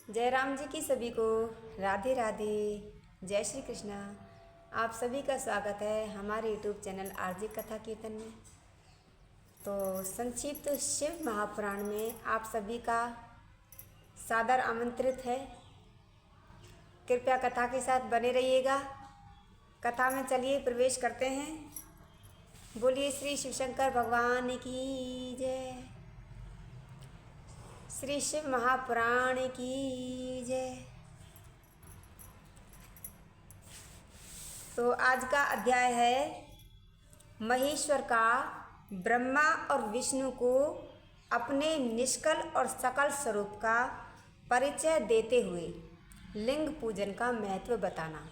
जय राम जी की सभी को राधे राधे। जय श्री कृष्णा। आप सभी का स्वागत है हमारे यूट्यूब चैनल आरजे कथा कीर्तन में। तो संक्षिप्त शिव महापुराण में आप सभी का सादर आमंत्रित है। कृपया कथा के साथ बने रहिएगा। कथा में चलिए प्रवेश करते हैं। बोलिए श्री शिवशंकर भगवान की जय। श्री शिव महापुराण की जय। तो आज का अध्याय है महेश्वर का ब्रह्मा और विष्णु को अपने निष्कल और सकल स्वरूप का परिचय देते हुए लिंग पूजन का महत्व बताना।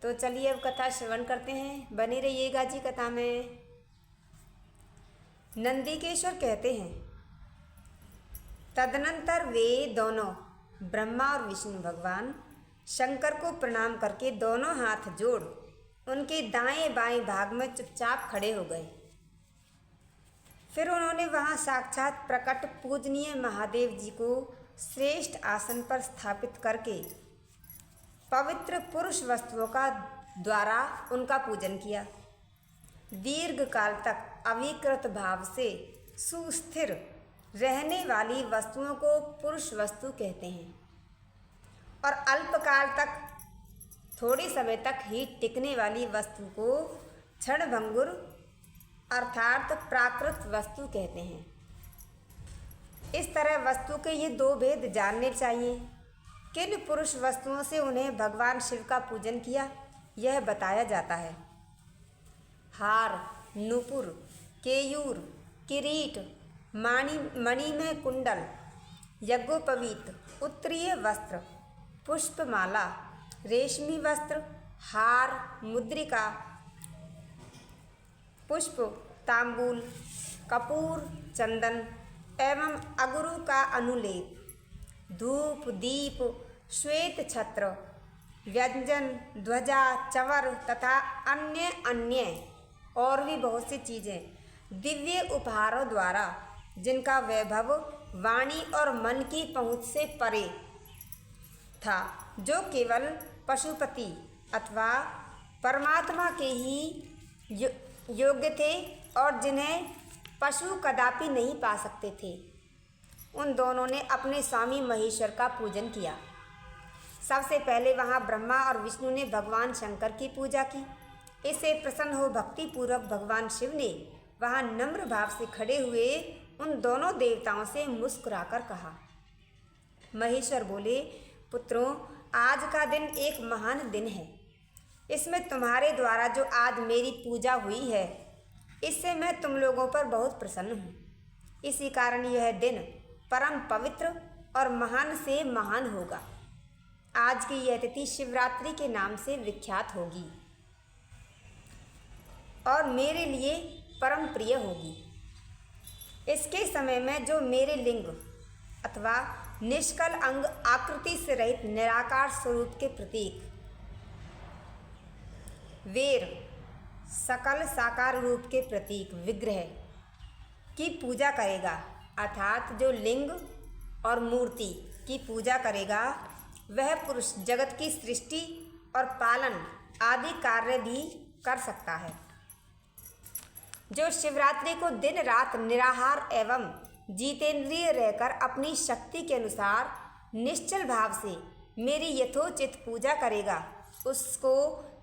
तो चलिए अब कथा श्रवण करते हैं। बने रहिएगा जी कथा में। नंदिकेश्वर कहते हैं, तदनंतर वे दोनों ब्रह्मा और विष्णु भगवान शंकर को प्रणाम करके दोनों हाथ जोड़ उनके दाएं बाएं भाग में चुपचाप खड़े हो गए। फिर उन्होंने वहां साक्षात प्रकट पूजनीय महादेव जी को श्रेष्ठ आसन पर स्थापित करके पवित्र पुरुष वस्तुओं का द्वारा उनका पूजन किया। दीर्घ काल तक अविकृत भाव से सुस्थिर रहने वाली वस्तुओं को पुरुष वस्तु कहते हैं और अल्पकाल तक थोड़े समय तक ही टिकने वाली वस्तु को क्षणभंगुर अर्थात प्राकृत वस्तु कहते हैं। इस तरह वस्तु के ये दो भेद जानने चाहिए। किन पुरुष वस्तुओं से उन्हें भगवान शिव का पूजन किया यह बताया जाता है। हार, नूपुर, केयूर, किरीट, मणिमय कुंडल, यज्ञोपवीत, उत्तरीय वस्त्र, पुष्पमाला, रेशमी वस्त्र, हार, मुद्रिका, पुष्प, तांबूल, कपूर, चंदन एवं अगुरु का अनुलेप, धूप, दीप, श्वेत छत्र, व्यंजन, ध्वजा, चवर तथा अन्य और भी बहुत सी चीज़ें दिव्य उपहारों द्वारा जिनका वैभव वाणी और मन की पहुँच से परे था, जो केवल पशुपति अथवा परमात्मा के ही योग्य थे और जिन्हें पशु कदापि नहीं पा सकते थे, उन दोनों ने अपने स्वामी महेश्वर का पूजन किया। सबसे पहले वहाँ ब्रह्मा और विष्णु ने भगवान शंकर की पूजा की। इससे प्रसन्न हो भक्ति पूर्वक भगवान शिव ने वहाँ नम्र भाव से खड़े हुए उन दोनों देवताओं से मुस्कुराकर कहा। महेश्वर बोले, पुत्रों, आज का दिन एक महान दिन है। इसमें तुम्हारे द्वारा जो आज मेरी पूजा हुई है, इससे मैं तुम लोगों पर बहुत प्रसन्न हूँ। इसी कारण यह दिन परम पवित्र और महान से महान होगा। आज की यह तिथि शिवरात्रि के नाम से विख्यात होगी और मेरे लिए परम प्रिय होगी। इसके समय में जो मेरे लिंग अथवा निष्कल अंग आकृति से रहित निराकार स्वरूप के प्रतीक वेर सकल साकार रूप के प्रतीक विग्रह की पूजा करेगा, अर्थात जो लिंग और मूर्ति की पूजा करेगा, वह पुरुष जगत की सृष्टि और पालन आदि कार्य भी कर सकता है। जो शिवरात्रि को दिन रात निराहार एवं जितेंद्रिय रहकर अपनी शक्ति के अनुसार निश्चल भाव से मेरी यथोचित पूजा करेगा, उसको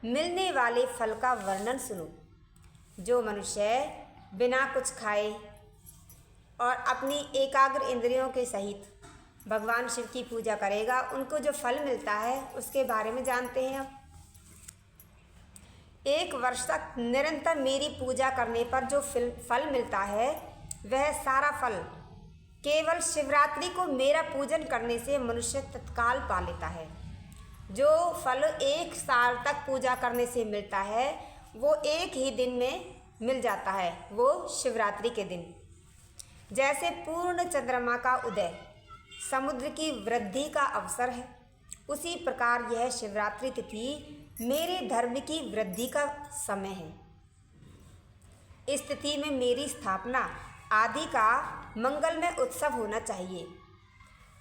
मिलने वाले फल का वर्णन सुनो। जो मनुष्य बिना कुछ खाए और अपनी एकाग्र इंद्रियों के सहित भगवान शिव की पूजा करेगा, उनको जो फल मिलता है उसके बारे में जानते हैं। अब 1 वर्ष तक निरंतर मेरी पूजा करने पर जो फल मिलता है, वह सारा फल केवल शिवरात्रि को मेरा पूजन करने से मनुष्य तत्काल पा लेता है। जो फल 1 साल तक पूजा करने से मिलता है, वो एक ही दिन में मिल जाता है, वो शिवरात्रि के दिन। जैसे पूर्ण चंद्रमा का उदय समुद्र की वृद्धि का अवसर है, उसी प्रकार यह शिवरात्रि तिथि मेरे धर्म की वृद्धि का समय है। इस तिथि में मेरी स्थापना आदि का मंगलमय उत्सव होना चाहिए।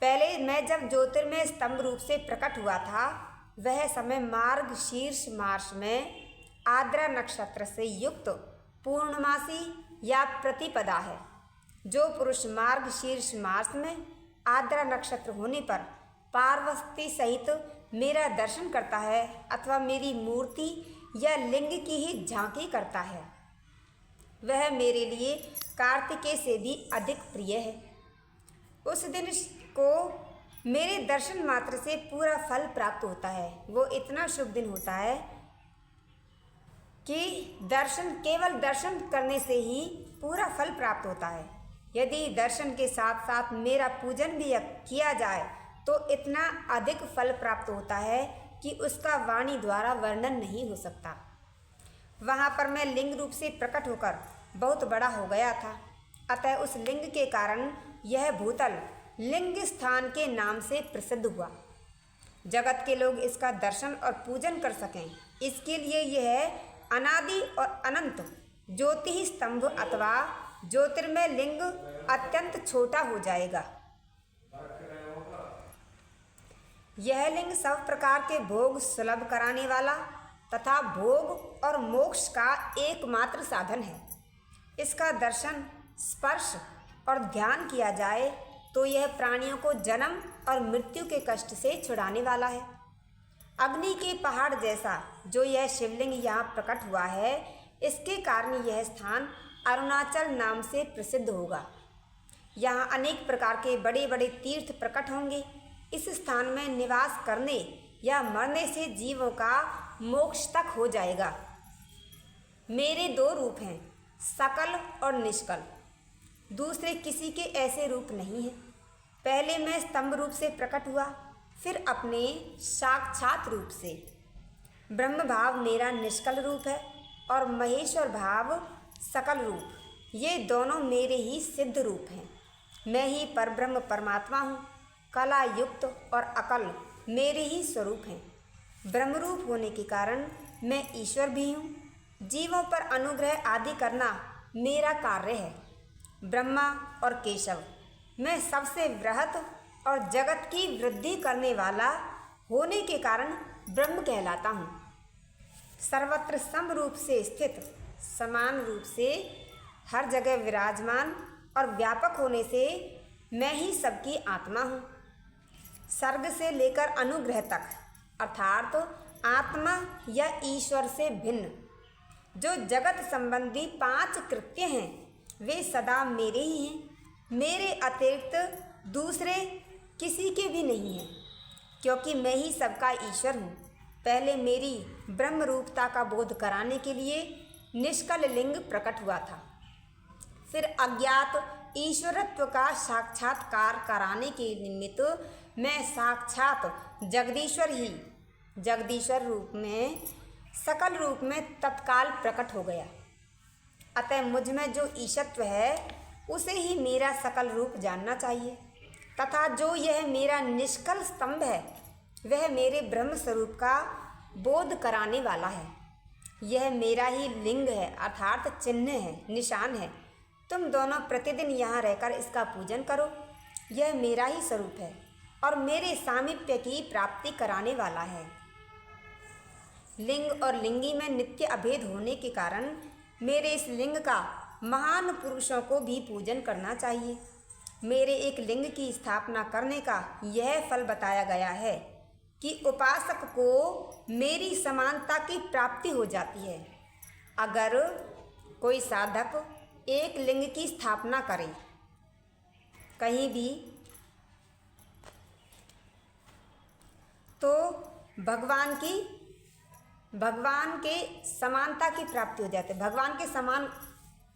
पहले मैं जब ज्योतिर्मय स्तंभ रूप से प्रकट हुआ था, वह समय मार्ग शीर्ष मास में आर्द्रा नक्षत्र से युक्त पूर्णमासी या प्रतिपदा है। जो पुरुष मार्ग शीर्ष मास में आर्द्रा नक्षत्र होने पर पार्वती सहित मेरा दर्शन करता है अथवा मेरी मूर्ति या लिंग की ही झांकी करता है, वह मेरे लिए कार्तिकेय से भी अधिक प्रिय है। उस दिन को मेरे दर्शन मात्र से पूरा फल प्राप्त होता है। वो इतना शुभ दिन होता है कि केवल दर्शन करने से ही पूरा फल प्राप्त होता है। यदि दर्शन के साथ साथ मेरा पूजन भी किया जाए तो इतना अधिक फल प्राप्त होता है कि उसका वाणी द्वारा वर्णन नहीं हो सकता। वहाँ पर मैं लिंग रूप से प्रकट होकर बहुत बड़ा हो गया था, अतः उस लिंग के कारण यह भूतल लिंग स्थान के नाम से प्रसिद्ध हुआ। जगत के लोग इसका दर्शन और पूजन कर सकें, इसके लिए यह अनादि और अनंत ज्योति स्तंभ अथवा ज्योतिर्मय लिंग अत्यंत छोटा हो जाएगा। यह लिंग सब प्रकार के भोग सुलभ कराने वाला तथा भोग और मोक्ष का एकमात्र साधन है। इसका दर्शन, स्पर्श और ध्यान किया जाए तो यह प्राणियों को जन्म और मृत्यु के कष्ट से छुड़ाने वाला है। अग्नि के पहाड़ जैसा जो यह शिवलिंग यहाँ प्रकट हुआ है, इसके कारण यह स्थान अरुणाचल नाम से प्रसिद्ध होगा। यहाँ अनेक प्रकार के बड़े बड़े तीर्थ प्रकट होंगे। इस स्थान में निवास करने या मरने से जीवों का मोक्ष तक हो जाएगा। मेरे दो रूप हैं, सकल और निष्कल। दूसरे किसी के ऐसे रूप नहीं हैं। पहले मैं स्तंभ रूप से प्रकट हुआ, फिर अपने साक्षात रूप से। ब्रह्म भाव मेरा निष्कल रूप है और महेश्वर भाव सकल रूप, ये दोनों मेरे ही सिद्ध रूप हैं। मैं ही परब्रह्म परमात्मा हूँ। कला युक्त और अकल मेरे ही स्वरूप हैं। ब्रह्मरूप होने के कारण मैं ईश्वर भी हूँ। जीवों पर अनुग्रह आदि करना मेरा कार्य है। ब्रह्मा और केशव, मैं सबसे वृहत और जगत की वृद्धि करने वाला होने के कारण ब्रह्म कहलाता हूँ। सर्वत्र सम रूप से स्थित, समान रूप से हर जगह विराजमान और व्यापक होने से मैं ही सबकी आत्मा हूँ। सर्ग से लेकर अनुग्रह तक, अर्थात आत्मा या ईश्वर से भिन्न जो जगत संबंधी 5 कृत्य हैं, वे सदा मेरे ही हैं। मेरे अतिरिक्त दूसरे किसी के भी नहीं हैं, क्योंकि मैं ही सबका ईश्वर हूँ। पहले मेरी ब्रह्म रूपता का बोध कराने के लिए निष्कल लिंग प्रकट हुआ था। फिर अज्ञात ईश्वरत्व का साक्षात्कार कराने के निमित्त मैं साक्षात जगदीश्वर रूप में, सकल रूप में तत्काल प्रकट हो गया। अतः मुझ में जो ईशत्व है उसे ही मेरा सकल रूप जानना चाहिए, तथा जो यह मेरा निष्कल स्तंभ है वह मेरे ब्रह्म स्वरूप का बोध कराने वाला है। यह मेरा ही लिंग है, अर्थात चिन्ह है, निशान है। तुम दोनों प्रतिदिन यहाँ रहकर इसका पूजन करो। यह मेरा ही स्वरूप है और मेरे सामीप्य की प्राप्ति कराने वाला है। लिंग और लिंगी में नित्य अभेद होने के कारण मेरे इस लिंग का महान पुरुषों को भी पूजन करना चाहिए। मेरे एक लिंग की स्थापना करने का यह फल बताया गया है कि उपासक को मेरी समानता की प्राप्ति हो जाती है। अगर कोई साधक एक लिंग की स्थापना करे कहीं भी, तो भगवान के समानता की प्राप्ति हो जाती है, भगवान के समान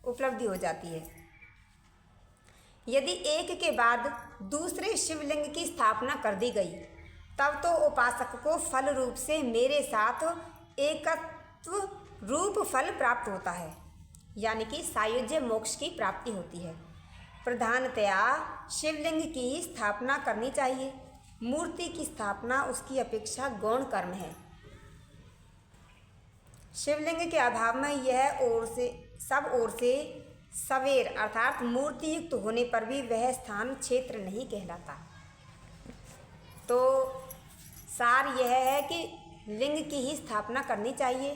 उपलब्धि हो जाती है। यदि एक के बाद दूसरे शिवलिंग की स्थापना कर दी गई, तब तो उपासक को फल रूप से मेरे साथ एकत्व रूप फल प्राप्त होता है, यानी कि सायुज्य मोक्ष की प्राप्ति होती है। प्रधानतया शिवलिंग की स्थापना करनी चाहिए। मूर्ति की स्थापना उसकी अपेक्षा गौण कर्म है। शिवलिंग के अभाव में यह सब ओर से सवेर अर्थात मूर्ति युक्त होने पर भी वह स्थान क्षेत्र नहीं कहलाता। सार यह है कि लिंग की ही स्थापना करनी चाहिए,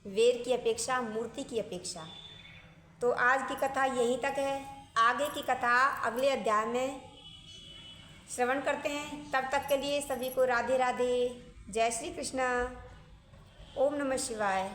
वेर की अपेक्षा, मूर्ति की अपेक्षा। तो आज की कथा यहीं तक है। आगे की कथा अगले अध्याय में श्रवण करते हैं। तब तक के लिए सभी को राधे राधे, जय श्री कृष्ण, ओम नमः शिवाय।